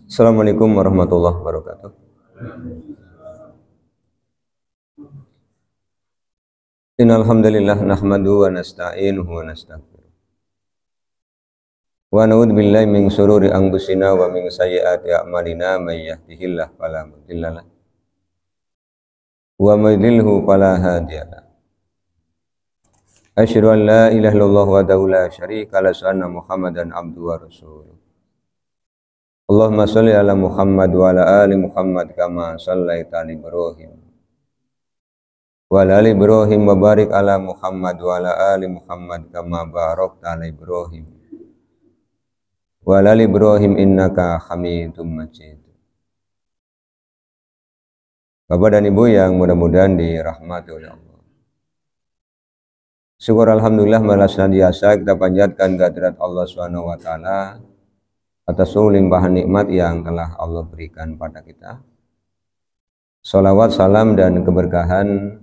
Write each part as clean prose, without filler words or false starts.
Assalamualaikum warahmatullahi wabarakatuh. Innal hamdalillah nahmadu wa nasta'inuhu wa nastaghfiruh. Wa na'udzu billahi min shururi anfusina wa min sayyiati a'malina may yahdihillahu fala mudhillalah wa may yudlilhu fala hadiyalah. Asyhadu an la ilaha illallah wahdahu la syarika lahu wa anna Muhammadan abduhu wa rasuluh. Allahumma sholli ala Muhammad wa ala ali Muhammad kama shallaita ala Ibrahim wa ala ali Ibrahim wa barik ala Muhammad wa ala ali Muhammad kama barakta ala Ibrahim wa ala ali Ibrahim innaka Hamidum Majid. Bapak dan Ibu yang mudah-mudahan dirahmati oleh Allah. Syukur alhamdulillah malah senantiasa kita panjatkan kehadirat Allah Subhanahu wa taala atas seluruh limpahan nikmat yang telah Allah berikan pada kita. Salawat, salam dan keberkahan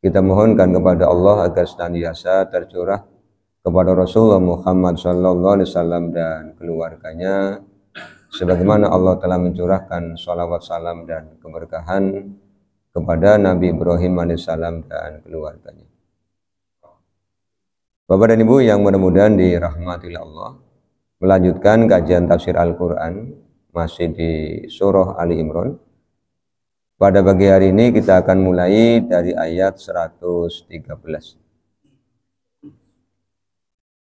kita mohonkan kepada Allah agar senantiasa tercurah kepada Rasulullah Muhammad SAW dan keluarganya, sebagaimana Allah telah mencurahkan salawat, salam dan keberkahan kepada Nabi Ibrahim alaihissalam dan keluarganya. Bapak dan Ibu yang mudah-mudahan dirahmati Allah, melanjutkan kajian tafsir Al-Quran masih di surah Ali Imran. Pada pagi hari ini kita akan mulai dari ayat 113.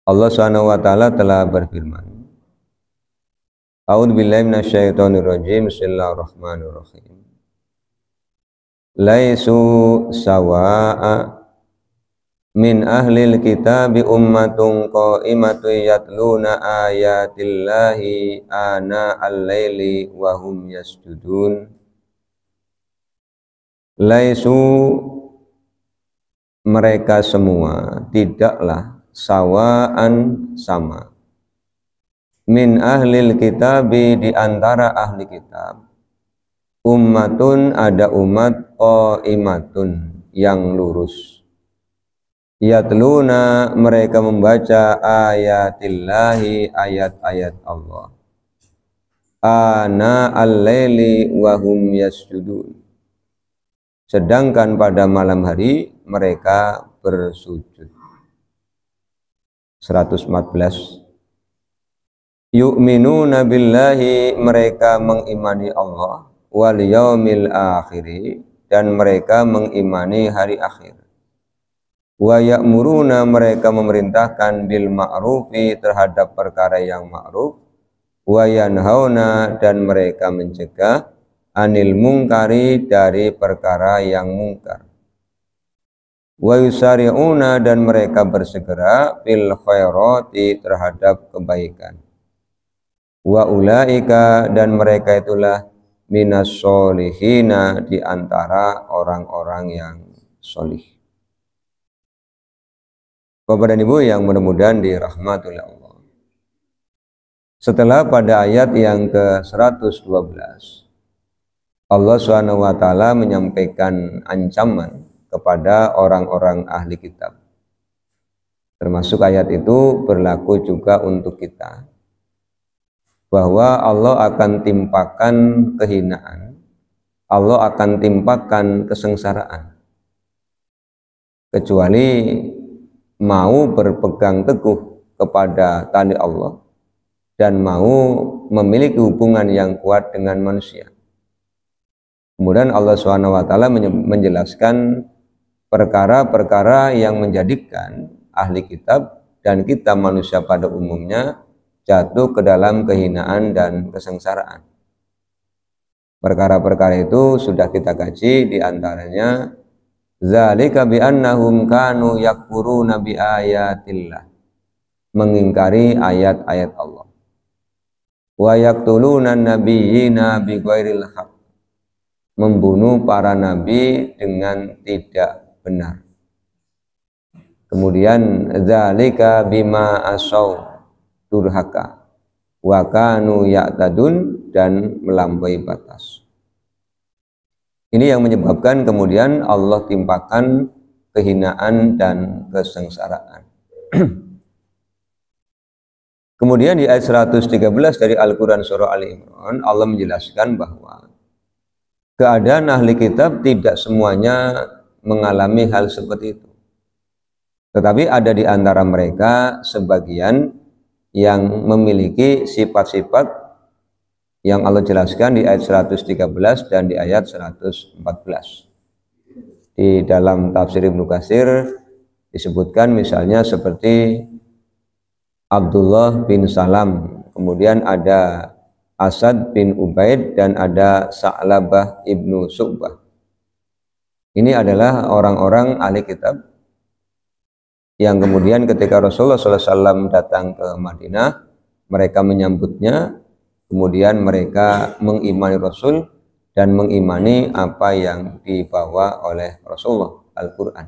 Allah SWT telah berfirman, A'udzubillahi minasyaitonirrajim, Bismillahirrahmanirrahim. Laisu sawa'a min ahlil kitabi ummatun qa'imatu yatluna ayatillahi ana al-laili wa hum yasjudun. Laisu, mereka semua tidaklah sawaan sama, min ahlil kitabi, di antara ahli kitab, ummatun, ada umat, qaimatun, yang lurus, yatluna, mereka membaca ayatillahi, ayat-ayat Allah, ana al-laili wa hum yasjudun, sedangkan pada malam hari mereka bersujud. 114. Yu'minuna billahi, mereka mengimani Allah, wal yaumil akhiri, dan mereka mengimani hari akhir. Wa ya'muruna, mereka memerintahkan bil ma'rufi, terhadap perkara yang ma'ruf, wa yanhauna, dan mereka mencegah anil mungkari, dari perkara yang mungkar. Wa yusari'una, dan mereka bersegera fil khairati, terhadap kebaikan. Wa ulaika, dan mereka itulah minas solihina, di antara orang-orang yang solih. Bapak dan Ibu yang mudah-mudahan dirahmati oleh Allah. Setelah pada ayat yang ke-112, Allah SWT menyampaikan ancaman kepada orang-orang ahli kitab. Termasuk ayat itu berlaku juga untuk kita, bahwa Allah akan timpakan kehinaan, Allah akan timpakan kesengsaraan, kecuali mau berpegang teguh kepada tali Allah dan mau memiliki hubungan yang kuat dengan manusia. Kemudian Allah SWT menjelaskan perkara-perkara yang menjadikan ahli kitab dan kita manusia pada umumnya jatuh ke dalam kehinaan dan kesengsaraan. Perkara-perkara itu sudah kita kaji, diantaranya Zalika bi annahum kanu yakfuruna bi ayatillah, mengingkari ayat-ayat Allah. Wa yaqtuluna nabiyyina bi ghairil haqq, membunuh para nabi dengan tidak benar. Kemudian zalika bima asaw, durhaka, wa kanu ya'tadun, dan melampaui batas. Ini yang menyebabkan kemudian Allah timpakan kehinaan dan kesengsaraan. Kemudian di ayat 113 dari Al-Quran surah Ali Imran, Allah menjelaskan bahwa keadaan ahli kitab tidak semuanya mengalami hal seperti itu. Tetapi ada di antara mereka sebagian yang memiliki sifat-sifat yang Allah jelaskan di ayat 113 dan di ayat 114. Di dalam tafsir Ibnu Katsir disebutkan misalnya seperti Abdullah bin Salam, kemudian ada Asad bin Ubaid, dan ada Sa'labah ibnu Su'bah. Ini adalah orang-orang ahli kitab yang kemudian ketika Rasulullah SAW datang ke Madinah, mereka menyambutnya, kemudian mereka mengimani Rasul dan mengimani apa yang dibawa oleh Rasulullah, Al-Quran.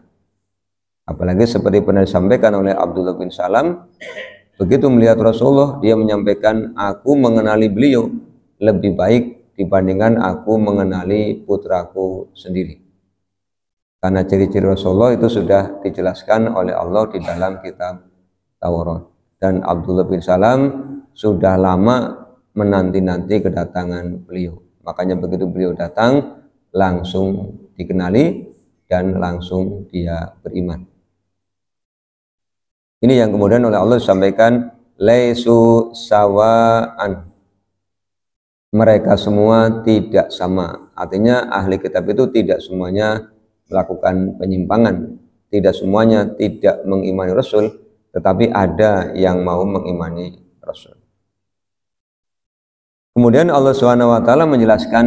Apalagi seperti pernah disampaikan oleh Abdullah bin Salam, begitu melihat Rasulullah, dia menyampaikan, aku mengenali beliau lebih baik dibandingkan aku mengenali putraku sendiri. Karena ciri-ciri Rasulullah itu sudah dijelaskan oleh Allah di dalam kitab Taurat. Dan Abdullah bin Salam sudah lama menanti-nanti kedatangan beliau. Makanya begitu beliau datang, langsung dikenali dan langsung dia beriman. Ini yang kemudian oleh Allah disampaikan, laisu sawa'an, mereka semua tidak sama. Artinya ahli kitab itu tidak semuanya melakukan penyimpangan, tidak semuanya tidak mengimani Rasul, tetapi ada yang mau mengimani Rasul. Kemudian Allah SWT menjelaskan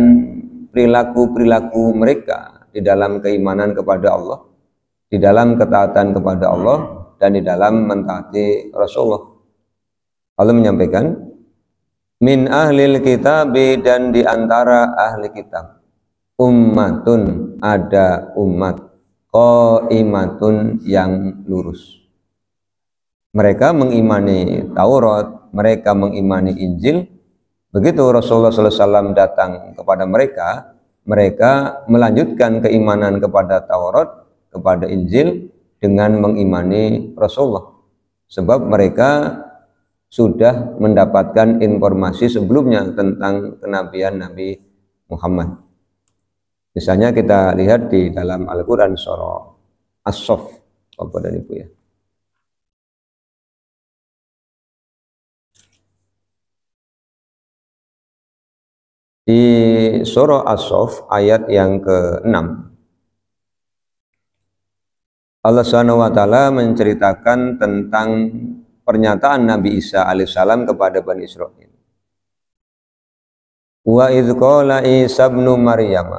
perilaku-perilaku mereka di dalam keimanan kepada Allah, di dalam ketaatan kepada Allah, dan di dalam mentaati Rasulullah. Allah menyampaikan, min ahlil kitabi, dan di antara ahli kitab, ummatun, ada umat, qaimatun, yang lurus. Mereka mengimani Taurat, mereka mengimani Injil. Begitu Rasulullah SAW datang kepada mereka, mereka melanjutkan keimanan kepada Taurat, kepada Injil, dengan mengimani Rasulullah. Sebab mereka sudah mendapatkan informasi sebelumnya tentang kenabian Nabi Muhammad. Misalnya kita lihat di dalam Al-Quran surah As-Saff, Bapak dan Ibu ya. Di surah As-Saff ayat yang ke-6, Allah SWT menceritakan tentang pernyataan Nabi Isa alaihissalam kepada Bani Israil. Wa idh qala Isa ibn Maryam,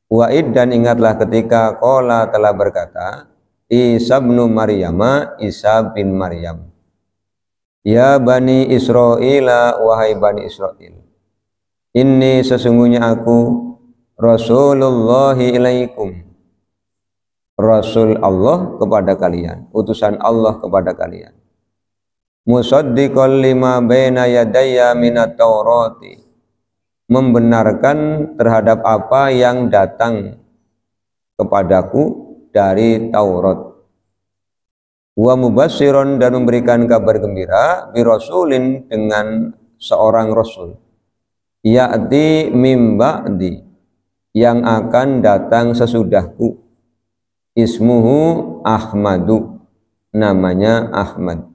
wa id, dan ingatlah ketika qala telah berkata Isa ibn Maryam, Isa bin Maryam, ya Bani Israil, wahai Bani Israil, inni sesungguhnya aku Rasulullahi ilaikum, Rasul Allah kepada kalian, utusan Allah kepada kalian, musaddiqan lima baina yadayya minat Taurati, membenarkan terhadap apa yang datang kepadaku dari Taurat, wa mubassiron, dan memberikan kabar gembira, bi rasulin, dengan seorang rasul, ya'ti mim ba'di, yang akan datang sesudahku, ismuhu Ahmadu, namanya Ahmad.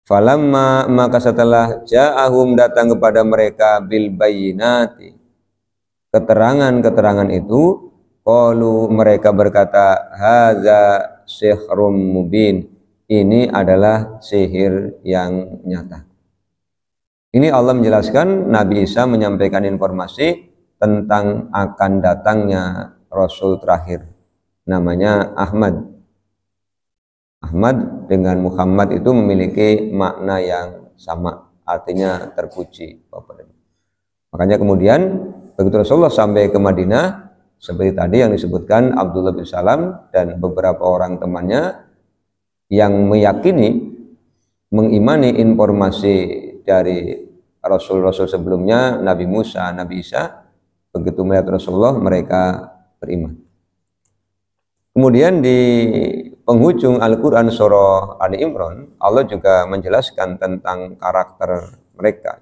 Falamma, maka setelah ja'ahum, datang kepada mereka, bil bayyinati, keterangan-keterangan itu, qalu, mereka berkata, hadza sihrun mubin, ini adalah sihir yang nyata. Ini Allah menjelaskan, Nabi Isa menyampaikan informasi tentang akan datangnya Rasul terakhir, namanya Ahmad. Ahmad dengan Muhammad itu memiliki makna yang sama, artinya terpuji. Makanya kemudian begitu Rasulullah sampai ke Madinah, seperti tadi yang disebutkan Abdullah bin Salam dan beberapa orang temannya yang meyakini, mengimani informasi dari Rasul-Rasul sebelumnya, Nabi Musa, Nabi Isa, begitu melihat Rasulullah mereka beriman. Kemudian di penghujung Al-Quran surah Ali Imran, Allah juga menjelaskan tentang karakter mereka.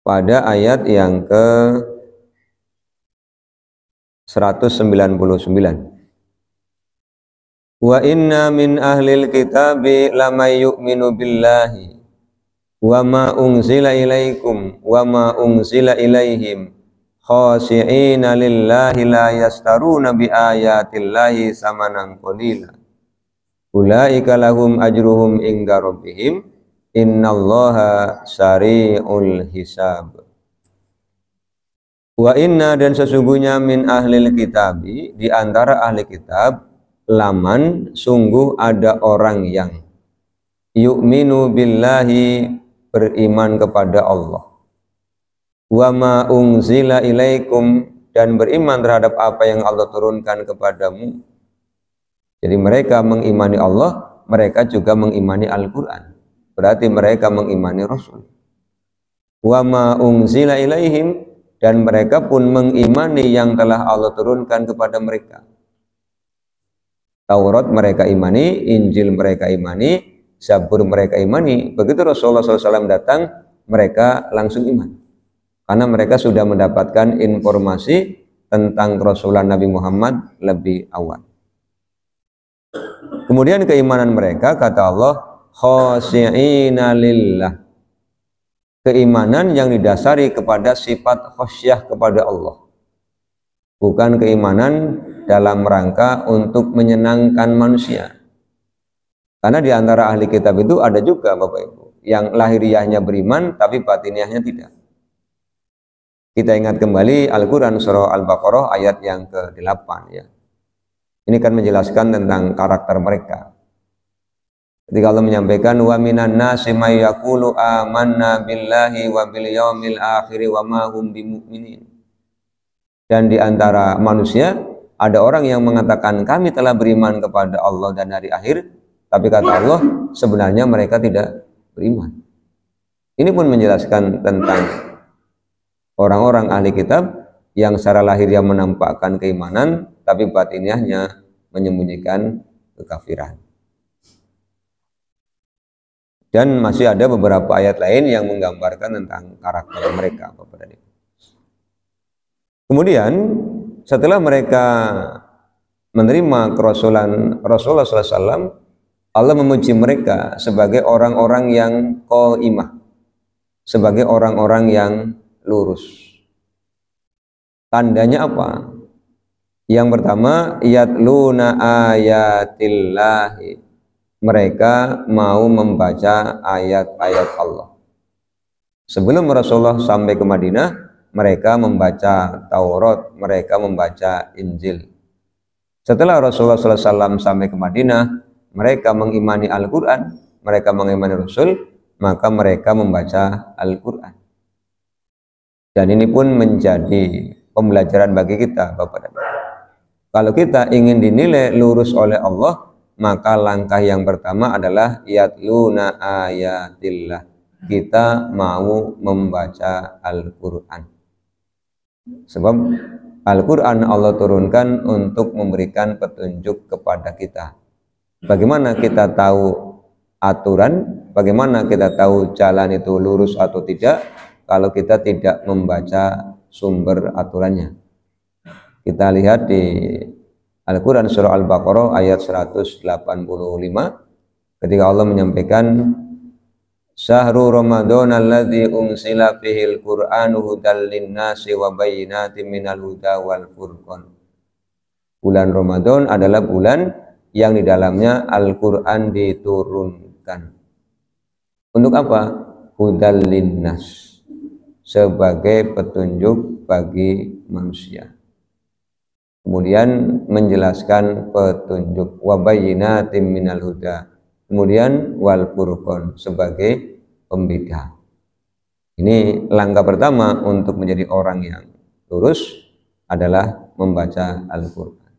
Pada ayat yang ke 199. Wa inna min ahlil kitabi lamay yu'minu billahi wa ma unzila ilaikum wa ma unzila ilaihim khashi'ina lillahi la yastaruna bi ayatillahi samanan qalila ulaika lahum ajruhum inda rabbihim innallaha sari'ul hisab. Wa inna, dan sesungguhnya min ahlil kitabi, di antara ahli kitab, laman, sungguh ada orang yang yu'minu billahi, beriman kepada Allah, wa ma unzila ilaikum, dan beriman terhadap apa yang Allah turunkan kepadamu. Jadi mereka mengimani Allah, mereka juga mengimani Al-Quran, berarti mereka mengimani Rasul. Wa ma unzila ilaihim, dan mereka pun mengimani yang telah Allah turunkan kepada mereka. Taurat mereka imani, Injil mereka imani, Zabur mereka imani. Begitu Rasulullah SAW datang, mereka langsung iman, karena mereka sudah mendapatkan informasi tentang Rasulullah Nabi Muhammad lebih awal. Kemudian keimanan mereka, kata Allah, khashi'ina lillah, keimanan yang didasari kepada sifat khasyah kepada Allah, bukan keimanan dalam rangka untuk menyenangkan manusia. Karena di antara ahli kitab itu ada juga Bapak Ibu yang lahiriahnya beriman tapi batiniahnya tidak. Kita ingat kembali Al-Quran surah Al-Baqarah ayat yang ke-8 ya. Ini kan menjelaskan tentang karakter mereka. Ketika Allah menyampaikan wa minan nasi may yaqulu amanna billahi wa bil yaumil akhir wa ma hum bimumin. Dan di antara manusia ada orang yang mengatakan kami telah beriman kepada Allah dan hari akhir, tapi kata Allah sebenarnya mereka tidak beriman. Ini pun menjelaskan tentang orang-orang ahli kitab yang secara lahiriah menampakkan keimanan tapi batiniahnya menyembunyikan kekafiran. Dan masih ada beberapa ayat lain yang menggambarkan tentang karakter mereka. Kemudian setelah mereka menerima kerasulan Rasulullah SAW, Allah memuji mereka sebagai orang-orang yang qaimah, sebagai orang-orang yang lurus. Tandanya apa? Yang pertama, yatluna ayatillahi, mereka mau membaca ayat-ayat Allah. Sebelum Rasulullah sampai ke Madinah, mereka membaca Taurat, mereka membaca Injil. Setelah Rasulullah SAW sampai ke Madinah, mereka mengimani Al-Quran, mereka mengimani Rasul, maka mereka membaca Al-Quran. Dan ini pun menjadi pembelajaran bagi kita, Bapak dan Ibu. Kalau kita ingin dinilai lurus oleh Allah, maka langkah yang pertama adalah yatluna ayatillah, kita mau membaca Al-Quran. Sebab Al-Quran Allah turunkan untuk memberikan petunjuk kepada kita. Bagaimana kita tahu aturan, bagaimana kita tahu jalan itu lurus atau tidak, kalau kita tidak membaca sumber aturannya. Kita lihat di Al-Quran surah Al-Baqarah ayat 185, ketika Allah menyampaikan Syahrul Ramadan alladzi unsila fihil Qur'anu hudal linnasi wa bayyinatin minal huda wal furqan. Bulan Ramadan adalah bulan yang di dalamnya Al-Quran diturunkan. Untuk apa? Hudal linnas, sebagai petunjuk bagi manusia. Kemudian menjelaskan petunjuk wa bayyinatin minal huda. Kemudian wal furqan sebagai pembeda. Ini langkah pertama untuk menjadi orang yang lurus adalah membaca Al-Qur'an.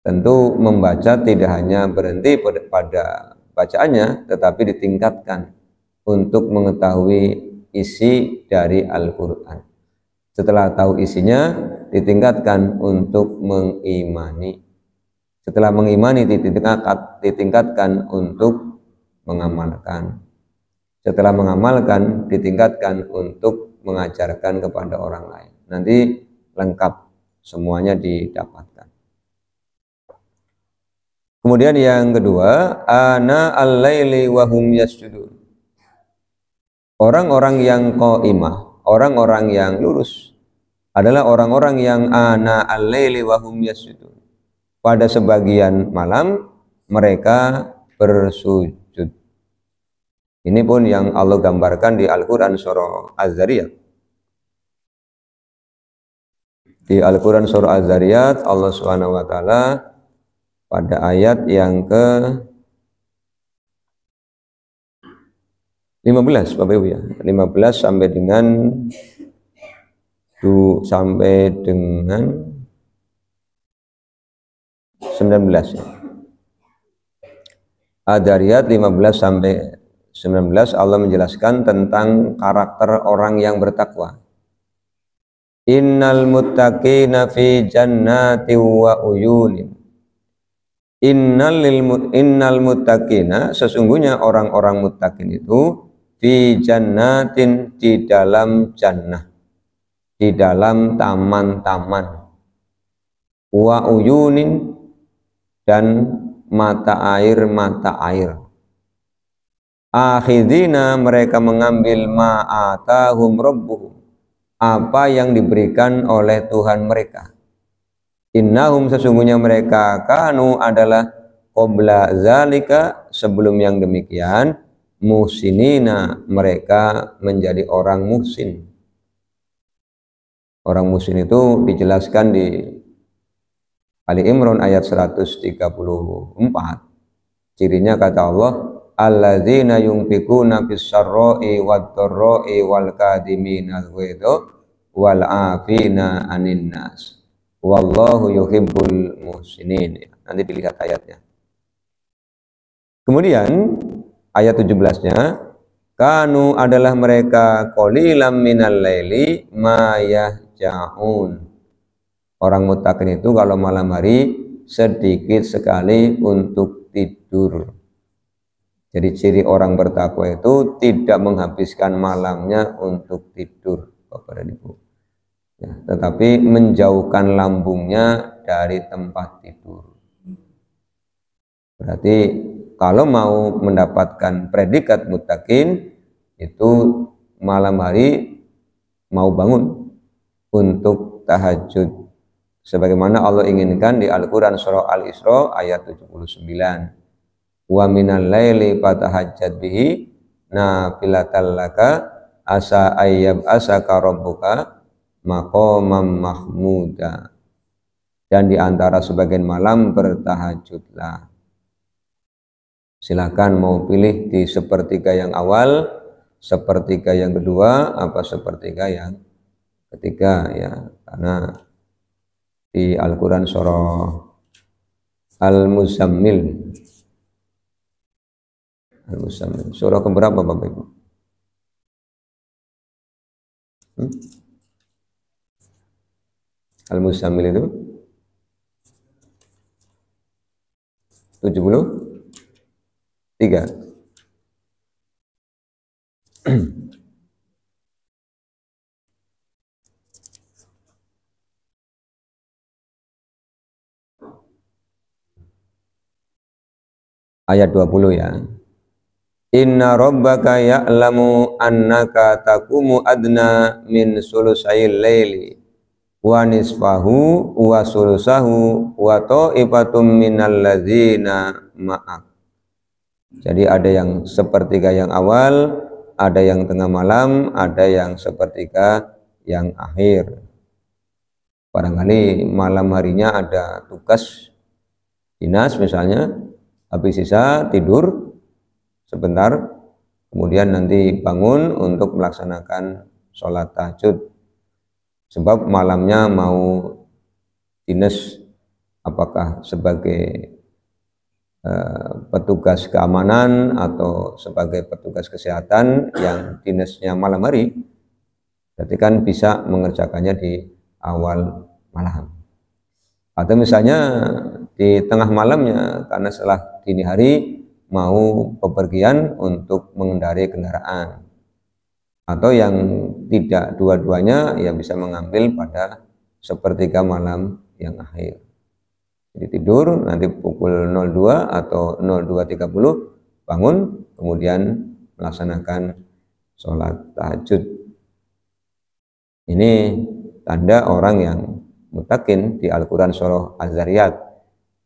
Tentu membaca tidak hanya berhenti pada bacaannya, tetapi ditingkatkan untuk mengetahui isi dari Al-Qur'an. Setelah tahu isinya, ditingkatkan untuk mengimani. Setelah mengimani, ditingkatkan untuk mengamalkan. Setelah mengamalkan, ditingkatkan untuk mengajarkan kepada orang lain. Nanti lengkap semuanya didapatkan. Kemudian yang kedua, ana al-laili wa hum yasjudun. Orang-orang yang qaimah, orang-orang yang lurus adalah orang-orang yang ana al-laili wa hum yasjudun. Pada sebagian malam mereka bersujud. Ini pun yang Allah gambarkan di Al-Qur'an surah Az-Zariyat. Di Al-Qur'an surah Az-Zariyat Allah Subhanahu wa taala pada ayat yang ke 15 Bapak Ibu ya, 15 sampai dengan 19 ya. Ad-Dariyat 15 sampai 19 Allah menjelaskan tentang karakter orang yang bertakwa. Innal muttaqina fi jannati wa uyunin. Innal muttaqina, sesungguhnya orang-orang muttaqin itu fi jannatin, di dalam jannah, di dalam taman-taman, wa uyunin, dan mata air, akhidina, mereka mengambil ma'atahum rabbuhum, apa yang diberikan oleh Tuhan mereka. Innahum, sesungguhnya mereka kanu adalah qabla zalika, sebelum yang demikian, muhsinina, mereka menjadi orang muhsin. Orang muhsin itu dijelaskan di Ali Imran ayat 134. Cirinya kata Allah, alladzina yunfikuna fis sarra'i wad dharra'i wal kadhiminal ghaidha wal 'afina 'anil nas. Wallahu yuhibbul muhsinin. Nanti dilihat ayatnya. Kemudian ayat 17-nya, kanu adalah mereka qalilam minal laili ma yahja'un. Orang muttaqin itu kalau malam hari sedikit sekali untuk tidur. Jadi ciri orang bertakwa itu tidak menghabiskan malamnya untuk tidur, Bapak dan Ibu. Ya, tetapi menjauhkan lambungnya dari tempat tidur. Berarti kalau mau mendapatkan predikat muttaqin itu malam hari mau bangun untuk tahajud sebagaimana Allah inginkan di Al-Qur'an surah Al-Isra ayat 79. Wa minal laili fatahajjat bihi nafilatan laka asa ayyab asaka rabbuka maqamam mahmuda. Dan di antara sebagian malam bertahajudlah. Silakan mau pilih di sepertiga yang awal, sepertiga yang kedua, apa sepertiga yang ketiga ya. Karena di Al-Qur'an surah Al-Muzammil, surah keberapa Bapak Ibu? Al-Muzammil itu 73. Ayat 20 ya. Inna rabbaka ya'lamu annaka taqumu adna min sulusayil laili wa nisfahu wa sulusahu wa ta'ifatum minal ladzina ma'ak. Jadi ada yang sepertiga yang awal, ada yang tengah malam, ada yang sepertiga yang akhir. Barangkali malam harinya ada tugas dinas misalnya, habis sisa tidur sebentar, kemudian nanti bangun untuk melaksanakan sholat tahajud. Sebab malamnya mau dinas, apakah sebagai petugas keamanan atau sebagai petugas kesehatan yang dinasnya malam hari, berarti kan bisa mengerjakannya di awal malam. Atau misalnya di tengah malamnya karena setelah dini hari mau bepergian untuk mengendarai kendaraan. Atau yang tidak dua-duanya ya bisa mengambil pada sepertiga malam yang akhir. Jadi tidur nanti pukul 02 atau 02.30 bangun, kemudian melaksanakan sholat tahajud. Ini tanda orang yang mutakin. Di Al-Quran surah Az-Zariyat,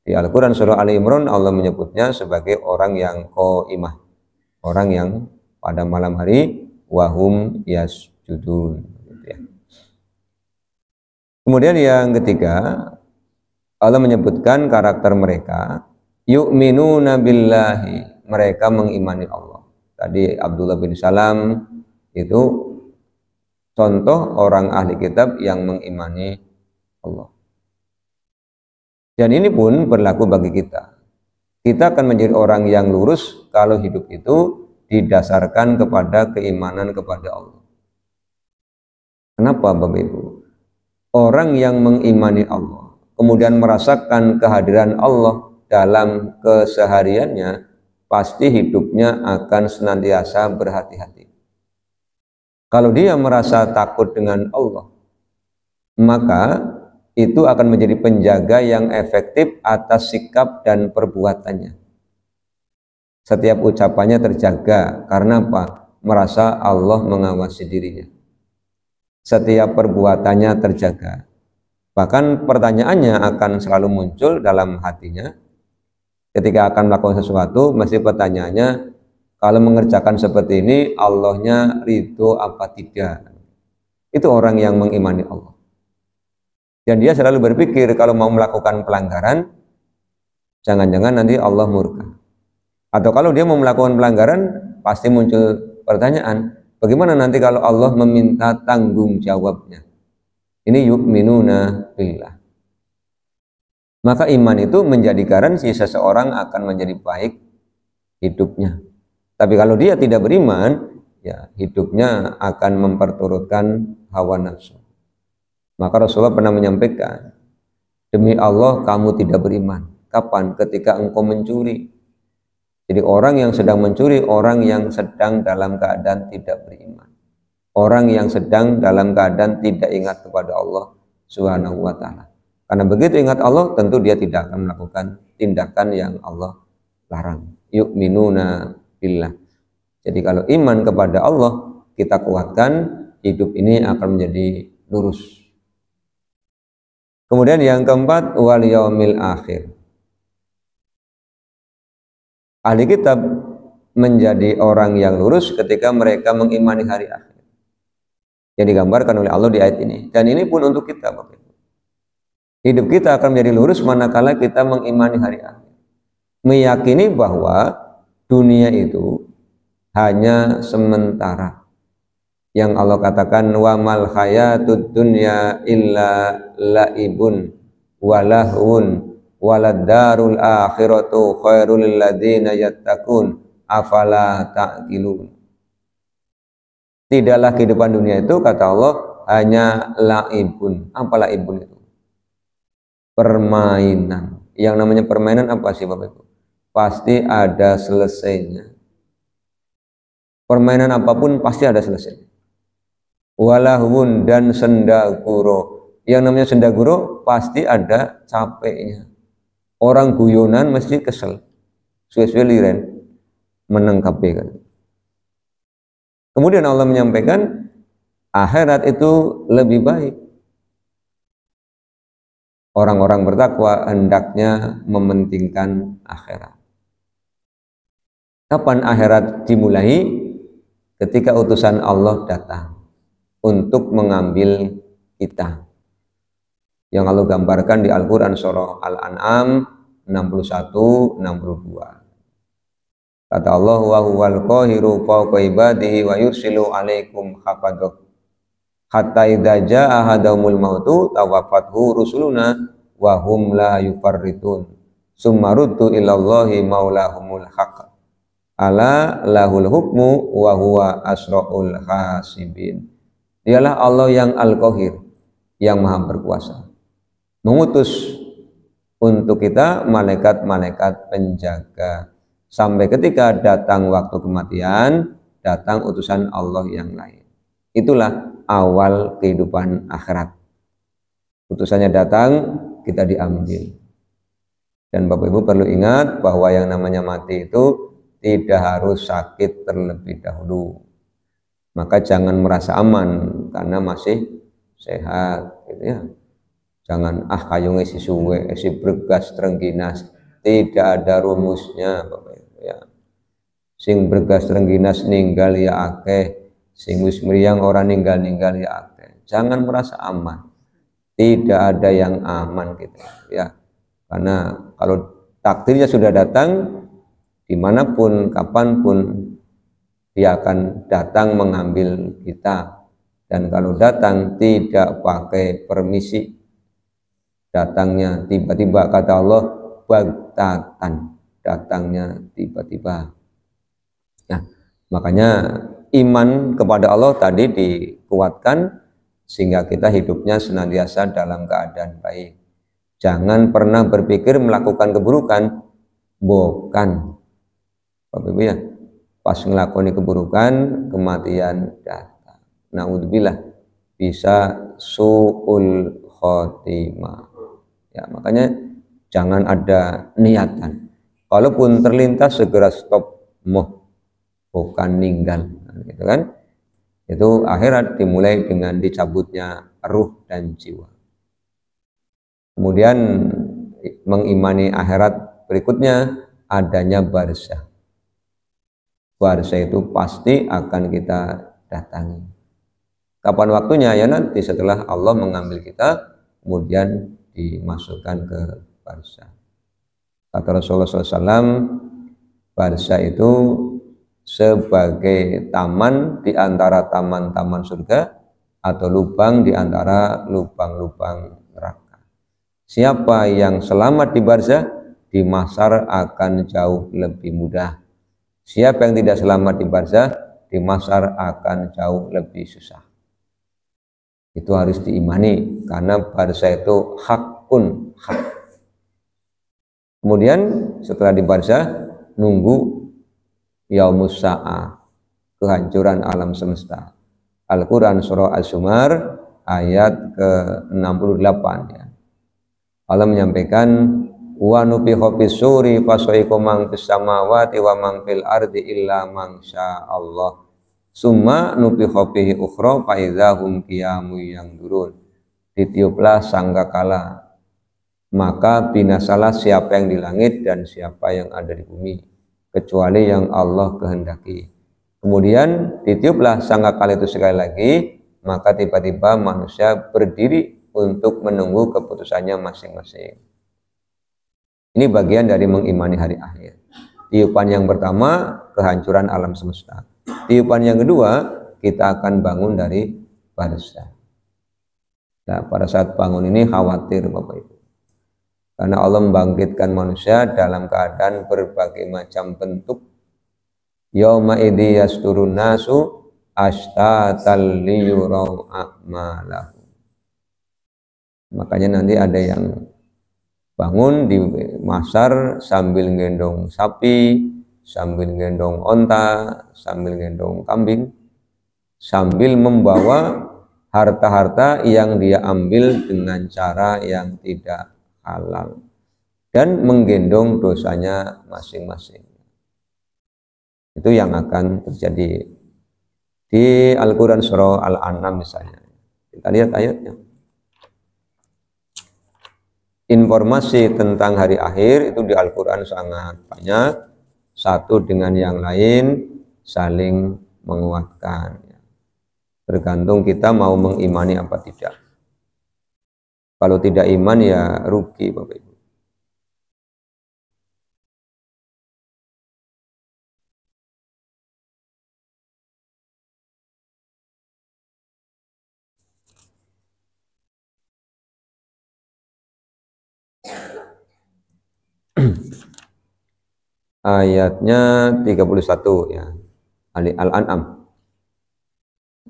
di Al-Quran surah Ali Imran Allah menyebutnya sebagai orang yang qaimah, orang yang pada malam hari wahum yasjudun. Kemudian yang ketiga, Allah menyebutkan karakter mereka, yu'minuna billahi, mereka mengimani Allah. Tadi Abdullah bin Salam itu contoh orang ahli kitab yang mengimani Allah. Dan ini pun berlaku bagi kita. Kita akan menjadi orang yang lurus kalau hidup itu didasarkan kepada keimanan kepada Allah. Kenapa Bapak Ibu? Orang yang mengimani Allah kemudian merasakan kehadiran Allah dalam kesehariannya, pasti hidupnya akan senantiasa berhati-hati. Kalau dia merasa takut dengan Allah, maka itu akan menjadi penjaga yang efektif atas sikap dan perbuatannya. Setiap ucapannya terjaga, karena apa? Merasa Allah mengawasi dirinya. Setiap perbuatannya terjaga. Bahkan pertanyaannya akan selalu muncul dalam hatinya ketika akan melakukan sesuatu, mesti pertanyaannya, kalau mengerjakan seperti ini Allahnya ridho apa tidak. Itu orang yang mengimani Allah. Dan dia selalu berpikir kalau mau melakukan pelanggaran, jangan-jangan nanti Allah murka. Atau kalau dia mau melakukan pelanggaran, pasti muncul pertanyaan, bagaimana nanti kalau Allah meminta tanggung jawabnya. Ini yu'minuna billah. Maka iman itu menjadi garansi seseorang akan menjadi baik hidupnya. Tapi kalau dia tidak beriman, ya hidupnya akan memperturutkan hawa nafsu. Maka Rasulullah pernah menyampaikan, demi Allah kamu tidak beriman. Kapan? Ketika engkau mencuri. Jadi orang yang sedang mencuri, orang yang sedang dalam keadaan tidak beriman. Orang yang sedang dalam keadaan tidak ingat kepada Allah Subhanahu wa ta'ala. Karena begitu ingat Allah, tentu dia tidak akan melakukan tindakan yang Allah larang. Yu'minuna billah. Jadi kalau iman kepada Allah kita kuatkan, hidup ini akan menjadi lurus. Kemudian yang keempat, wal yaumil akhir. Ahli kitab menjadi orang yang lurus ketika mereka mengimani hari akhir. Yang digambarkan oleh Allah di ayat ini. Dan ini pun untuk kita, Bapak Ibu. Hidup kita akan menjadi lurus manakala kita mengimani hari akhir. Meyakini bahwa dunia itu hanya sementara. Yang Allah katakan, wa mal hayatud dunya illa laibun walahun waladdarul akhiratu khairul lil ladzina yattaqun afala ta'qilun. Tidaklah kehidupan dunia itu, kata Allah, hanya laibun. Apa laibun itu? Permainan. Yang namanya permainan apa sih Bapak Ibu? Pasti ada selesainya. Permainan apapun pasti ada selesainya. Walahun dan sendaguro. Yang namanya sendaguro pasti ada capeknya. Orang guyonan mesti kesel. Suwe-suwe liren menangkapi kan. Kemudian Allah menyampaikan akhirat itu lebih baik. Orang-orang bertakwa hendaknya mementingkan akhirat. Kapan akhirat dimulai? ketika utusan Allah datang untuk mengambil kita, yang Allah gambarkan di Al-Quran surah Al-An'am 61-62. Kata Allah, wa huwal qahiru fawqa ibadihi wa yursilu alaikum hafadah hatta idza jaa ahadumul mautu tawaffathu rusuluna wa hum la yufarritun summa ruddu ilallahi maulahumul haqq ala lahul hukmu wa huwa asraul hasibin. Dialah Allah yang Al-Qahir, yang Maha Berkuasa, mengutus untuk kita malaikat-malaikat penjaga sampai ketika datang waktu kematian, datang utusan Allah yang lain. Itulah awal kehidupan akhirat. Utusannya datang, kita diambil. Dan Bapak Ibu perlu ingat bahwa yang namanya mati itu tidak harus sakit terlebih dahulu. Maka jangan merasa aman karena masih sehat, gitu ya. Jangan kayunge si suwe, si bergas trengginas. Tidak ada rumusnya, Bapak Ibu ya. Sing bergas trengginas ninggal ya akeh, sing wis mriyang orang ninggal ya akeh. Jangan merasa aman. Tidak ada yang aman gitu ya. Karena kalau takdirnya sudah datang, dimanapun, kapanpun dia akan datang mengambil kita. Dan kalau datang tidak pakai permisi, datangnya tiba-tiba, kata Allah, baghtatan, datangnya tiba-tiba. Nah, makanya iman kepada Allah tadi dikuatkan sehingga kita hidupnya senantiasa dalam keadaan baik. Jangan pernah berpikir melakukan keburukan, bukan. Bapak Ibu ya, pas ngelakoni keburukan, kematian datang. Naudzubillah, bisa su'ul khotimah. Ya, makanya jangan ada niatan. Walaupun terlintas segera stop, bukan ninggal, gitu kan? Itu akhirat dimulai dengan dicabutnya ruh dan jiwa. Kemudian mengimani akhirat berikutnya adanya barzah. Barzah itu pasti akan kita datangi. Kapan waktunya? Ya nanti setelah Allah mengambil kita, kemudian dimasukkan ke barzah. Kata Rasulullah SAW, barzah itu sebagai taman di antara taman-taman surga atau lubang di antara lubang-lubang neraka. Siapa yang selamat di barzah, di mahsyar akan jauh lebih mudah. Siapa yang tidak selamat di barzah, di mahsyar akan jauh lebih susah. Itu harus diimani karena barzah itu hakun, hak. Kemudian setelah di barzah nunggu Yaumus Sa'ah, kehancuran alam semesta. Al-Quran surah Az-Zumar ayat ke-68 ya. Allah menyampaikan, wa nufikha fis-suri fasaiqa man fis samawati wa man fil ardi illa man Allah. Summa nufikha fihi ukhra fa idzahum qiyamun yanzurun. Ditiuplah sangkakala, maka binasalah siapa yang di langit dan siapa yang ada di bumi, kecuali yang Allah kehendaki. Kemudian ditiuplah sangkakala itu sekali lagi, maka tiba-tiba manusia berdiri untuk menunggu keputusannya masing-masing. Ini bagian dari mengimani hari akhir. Tiupan yang pertama, kehancuran alam semesta. Tiupan yang kedua, kita akan bangun dari barzah. Nah, pada saat bangun ini khawatir Bapak Ibu. Karena Allah membangkitkan manusia dalam keadaan berbagai macam bentuk. Yauma idzi yasturun nasu ashtatal liyurau a'malahum. Makanya nanti ada yang bangun di mahsyar sambil gendong sapi, sambil gendong onta, sambil gendong kambing, sambil membawa harta-harta yang dia ambil dengan cara yang tidak halal dan menggendong dosanya masing-masing. Itu yang akan terjadi di Al-Quran surah Al-An'am misalnya. Kita lihat ayatnya. Informasi tentang hari akhir itu di Al-Quran sangat banyak, satu dengan yang lain saling menguatkan. Tergantung kita mau mengimani apa tidak. Kalau tidak iman ya rugi Bapak Ibu. Ayatnya 31 ya. Al-An'am.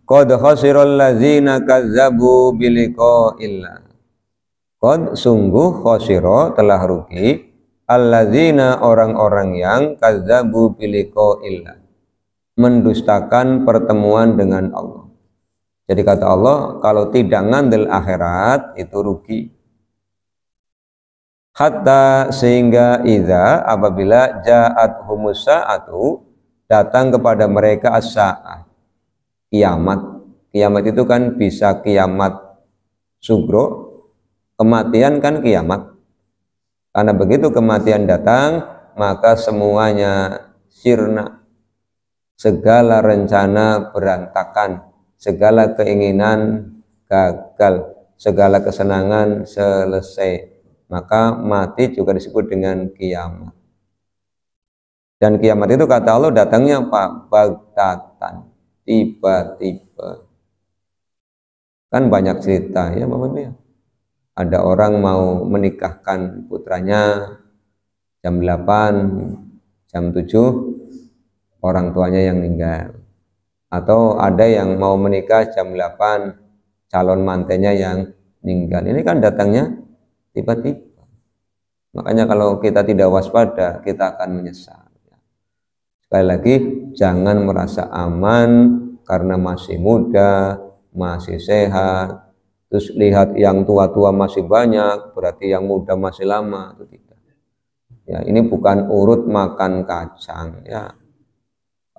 Qad khasiral ladzina kazzabu biliqa'illah. Qad sungguh khasira telah rugi alladzina orang-orang yang kazzabu biliqa'illah, mendustakan pertemuan dengan Allah. Jadi kata Allah, kalau tidak ngandel akhirat itu rugi. Hatta sehingga idza apabila ja'at humusa'atu, datang kepada mereka as-sa'ah, kiamat. Kiamat itu kan bisa kiamat sugro, kematian kan kiamat. Karena begitu kematian datang, maka semuanya sirna, segala rencana berantakan, segala keinginan gagal, segala kesenangan selesai. Maka mati juga disebut dengan kiamat. Dan kiamat itu kata Allah datangnya apa? Baghtatan, tiba-tiba. Kan banyak cerita ya Bapak Ibu ya. Ada orang mau menikahkan putranya jam 8, jam 7 orang tuanya yang meninggal. Atau ada yang mau menikah jam 8, calon mantennya yang meninggal. Ini kan datangnya tiba-tiba. Makanya kalau kita tidak waspada, kita akan menyesal. Sekali lagi, jangan merasa aman karena masih muda, masih sehat. Terus lihat yang tua-tua masih banyak, berarti yang muda masih lama. Itu tidak. Ya, ini bukan urut makan kacang. Ya,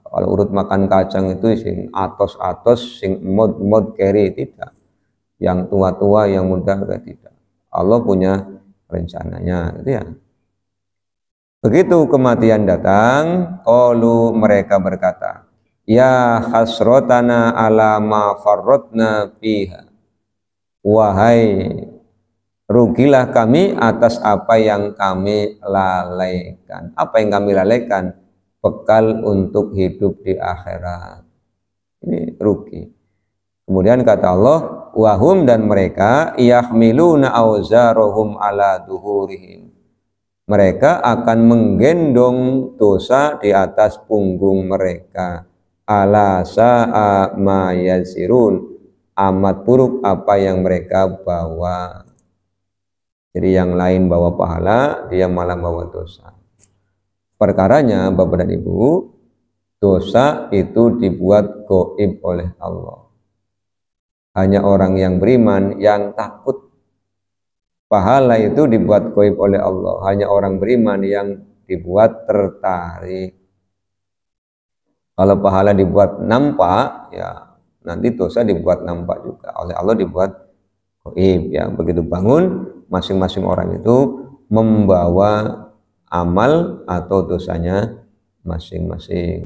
kalau urut makan kacang itu sing atos-atos, sing mod-mod keri, tidak. Yang tua-tua, yang muda tidak. Allah punya rencananya, gitu ya. Begitu kematian datang, qalu mereka berkata, ya hasrotana ala ma farratna fiha. Wahai rugilah kami atas apa yang kami lalaikan. Apa yang kami lalaikan? Bekal untuk hidup di akhirat. Ini rugi. Kemudian kata Allah, wahum dan mereka yahmiluna auzarahum ala duhurihim. Mereka akan menggendong dosa di atas punggung mereka. Ala sa'a ma yazirun, amat buruk apa yang mereka bawa. Jadi yang lain bawa pahala, dia malah bawa dosa. Perkaranya Bapak dan Ibu, dosa itu dibuat gaib oleh Allah. Hanya orang yang beriman yang takut. Pahala itu dibuat gaib oleh Allah. Hanya orang beriman yang dibuat tertarik. Kalau pahala dibuat nampak, ya nanti dosa dibuat nampak juga. Oleh Allah dibuat gaib. Ya, begitu bangun, masing-masing orang itu membawa amal atau dosanya masing-masing.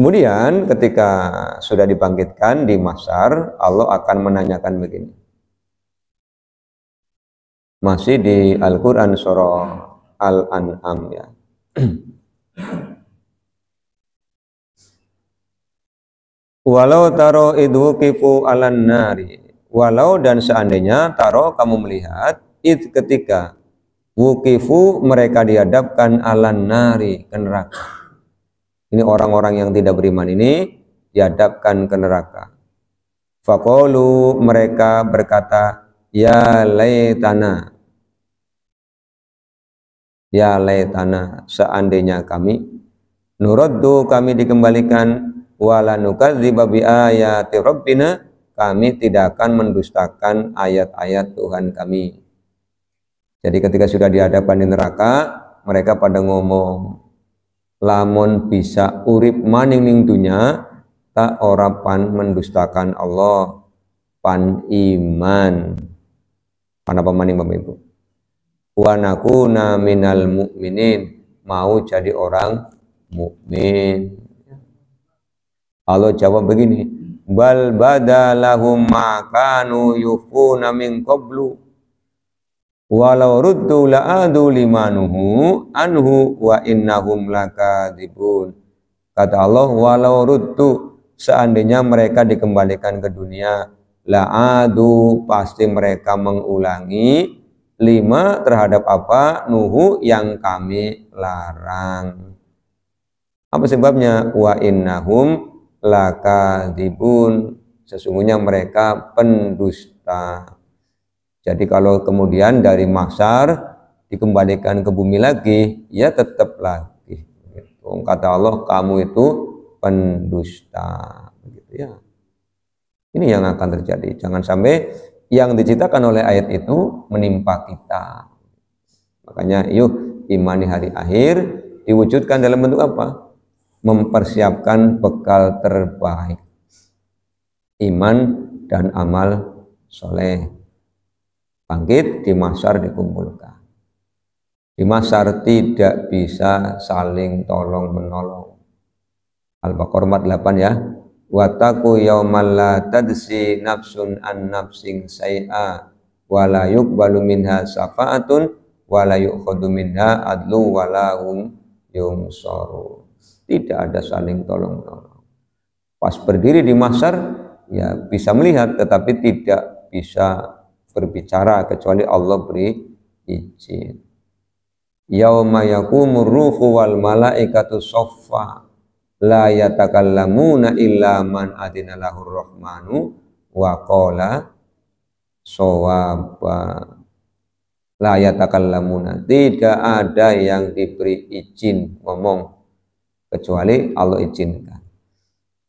Kemudian ketika sudah dibangkitkan di mahsyar, Allah akan menanyakan begini. Masih di Al-Quran surah Al-An'am ya. Walau taro idwuqifu alan nari. Walau dan seandainya taro kamu melihat id ketika wuqifu mereka dihadapkan alan nari ke neraka. Ini orang-orang yang tidak beriman ini dihadapkan ke neraka. Faqalu mereka berkata, ya laitana, ya laitana, seandainya kami nuraddu kami dikembalikan wala nukadziba bi ayati rabbina, kami tidak akan mendustakan ayat-ayat Tuhan kami. Jadi ketika sudah dihadapkan di neraka, mereka pada ngomong, lamun bisa urip maning ning dunya tak ora pan mendustakan Allah, pan iman. Pan apa maning Bapak Ibu? Wa nakuna minal mu'minin, mau jadi orang mukmin. Allah jawab begini, bal badalahum ma kanu yufuna min qablu walau ruddu la'adu limanuhu anhu wa innahum lakadzibun. Kata Allah, walau ruddu, seandainya mereka dikembalikan ke dunia, la'adu, pasti mereka mengulangi lima terhadap apa? Nuhu, yang kami larang. Apa sebabnya? Wa innahum lakadzibun, sesungguhnya mereka pendusta. Jadi kalau kemudian dari mahsyar dikembalikan ke bumi lagi, ya tetap lagi. Kata Allah, kamu itu pendusta. Begitu ya. Ini yang akan terjadi. Jangan sampai yang diceritakan oleh ayat itu menimpa kita. Makanya yuk imani hari akhir, diwujudkan dalam bentuk apa? Mempersiapkan bekal terbaik, iman dan amal soleh. Bangkit di mahsyar dikumpulkan. Di mahsyar tidak bisa saling tolong menolong. Al-Baqarah 8 ya. Wattaqu yaumal la tadsi nafsun an nafsin sai'a wa la yuqbalu minha syafa'atun wa la yu'khadhu minha adlu wa la hum yunsarun. Tidak ada saling tolong menolong. Pas berdiri di mahsyar ya bisa melihat tetapi tidak bisa berbicara kecuali Allah beri izin. Yauma yaqumur ruhu wal malaikatu shaffa la yatakallamuna illa man adina lahur rahmanu wa qala shawaba. La yatakallamuna, tidak ada yang diberi izin ngomong kecuali Allah izinkan.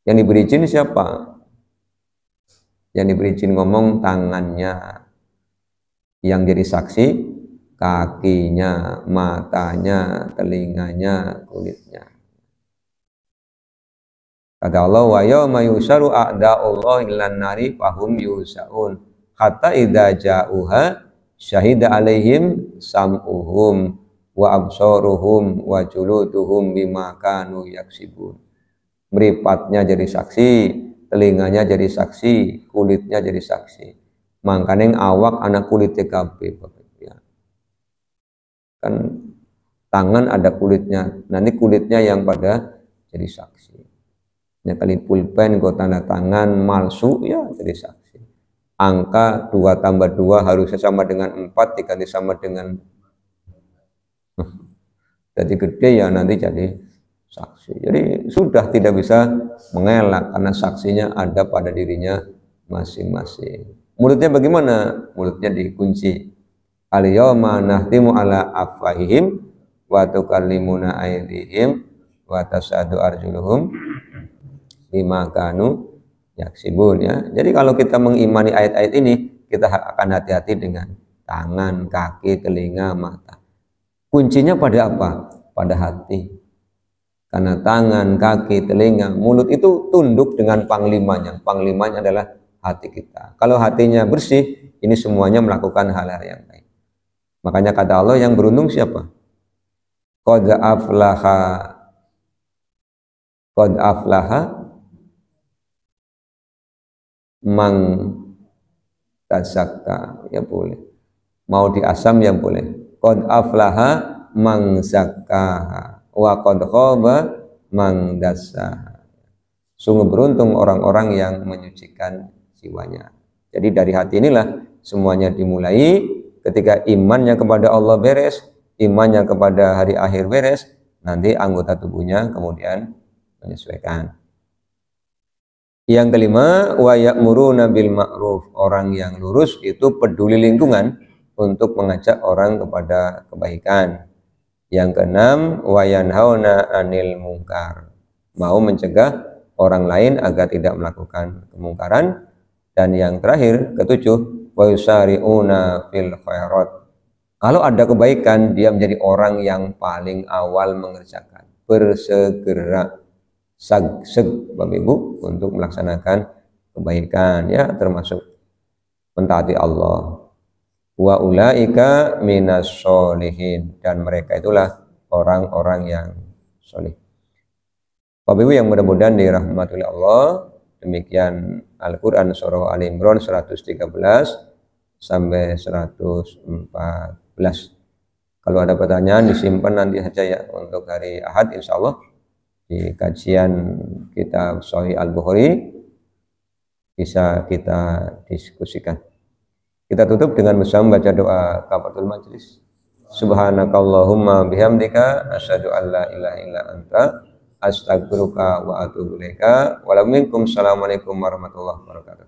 Yang diberi izin siapa? Yang diberi izin ngomong tangannya, yang jadi saksi kakinya, matanya, telinganya, kulitnya. Kata Allah, wa yawma yusharu a'da'ullahi lan nari fahum yusaun hatta idza ja'uha syahida alaihim sam'uhum wa absaruhum wa juluduhum bima kanu yaksibun. Mripatnya jadi saksi, telinganya jadi saksi, kulitnya jadi saksi. Mangkane awak anak kulit TKP ya. Kan tangan ada kulitnya, nanti kulitnya yang pada jadi saksi. Ya kali pulpen go tanda tangan malsu ya jadi saksi. Angka 2 tambah 2 harusnya sama dengan 4 diganti sama dengan jadi gede ya nanti jadi saksi. Jadi sudah tidak bisa mengelak karena saksinya ada pada dirinya masing-masing. Mulutnya bagaimana? Mulutnya dikunci. Al-yawma nahtimu ala afwahihim wa tukallimuna aydihim wa tasadu arjuluhum bima kanu yaksibun ya. Jadi kalau kita mengimani ayat-ayat ini, kita akan hati-hati dengan tangan, kaki, telinga, mata. Kuncinya pada apa? Pada hati. Karena tangan, kaki, telinga, mulut itu tunduk dengan panglimanya. Panglimanya adalah hati kita. Kalau hatinya bersih, ini semuanya melakukan hal-hal yang baik. Makanya kata Allah, yang beruntung siapa? Qad aflaha mang tazakka, ya boleh. Mau di asam ya boleh. Qad aflaha mang zakkaha wa qad khaba mang dassaha. Sungguh beruntung orang-orang yang menyucikan jiwanya. Jadi dari hati inilah semuanya dimulai. Ketika imannya kepada Allah beres, imannya kepada hari akhir beres, nanti anggota tubuhnya kemudian menyesuaikan. Yang kelima, wa ya'muruna bil ma'ruf, orang yang lurus itu peduli lingkungan untuk mengajak orang kepada kebaikan. Yang keenam, wa yanhauna 'anil munkar, mau mencegah orang lain agar tidak melakukan kemungkaran. Dan yang terakhir, ketujuh, wa yusari'una fil khairat, kalau ada kebaikan dia menjadi orang yang paling awal mengerjakan, bersegera sagseg Bapak Ibu untuk melaksanakan kebaikan ya, termasuk mentaati Allah. Wa ulaika minas sholihin, dan mereka itulah orang-orang yang soleh. Bapak Ibu yang mudah-mudahan dirahmati oleh Allah, demikian Al-Quran surah Al Imran 113 sampai 114. Kalau ada pertanyaan disimpan nanti saja ya untuk hari Ahad insya Allah di kajian kitab Sahih Al-Bukhari bisa kita diskusikan. Kita tutup dengan bersama baca doa kafaratul majlis. Subhanakallahumma bihamdika asyhadu an la ilaha illa anta astaghfiruka wa atubu ilaika. Assalamualaikum warahmatullahi wabarakatuh.